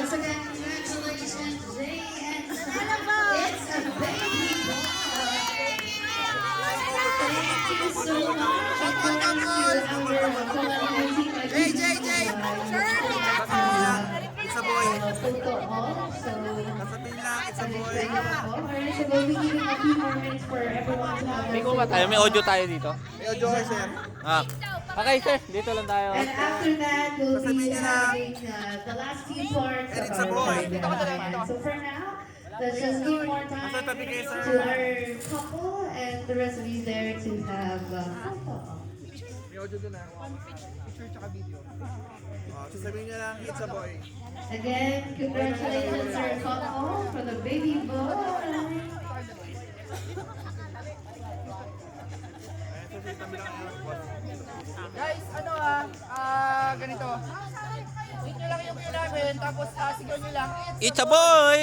Once again, congratulations, Zay and Sam. It's a baby boy. Thank you so much. Of course, to our Kalanigan team. It's a boy. Photo all. So, Sasabihin lang, it's a boy. alright, so we'll be giving a few more minutes for everyone to have May kuma tayo, may audio tayo dito. May audio kayo, sir. Ah. Okay sir, dito lang tayo. And after that, we'll be Sasabihin niyo na. having the last few parts And of it's a our boy. program. So for now, let's just give more time Nasa tabi kayo, sir. to our couple and the rest of you there to have photo. May audio doon na. Picture tsaka video. Sasabihin niyo lang, it's a boy. Again, congratulations our couple for the baby boy. Guys, ganito. Hit nyo lang yung view namin, tapos sigaw nyo lang. It's a boy!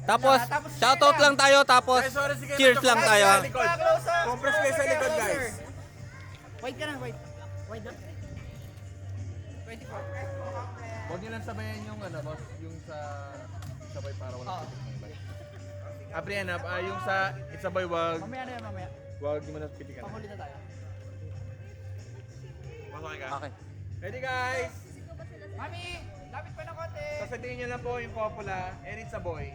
Tapos, shoutout lang tayo, tapos Guys, sorry, sige, cheers lang tayo. Sa likod. Compress kayo sa likod, guys. Wait ka na, wait. Wait na. 24. Huwag niyo lang sabayan yung ano, boss, yung sa sabay para walang pitik ng bike. Aprihan, yung sa it's a boy, wag Mamaya na yan, mamaya. mo na pitikan. Pahuli na tayo. Masakay ka? Okay. Ready, guys? Mami, lapit pa ng konti. Sasabihin niyo lang po yung copula, and it's a boy.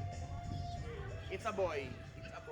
It's a boy.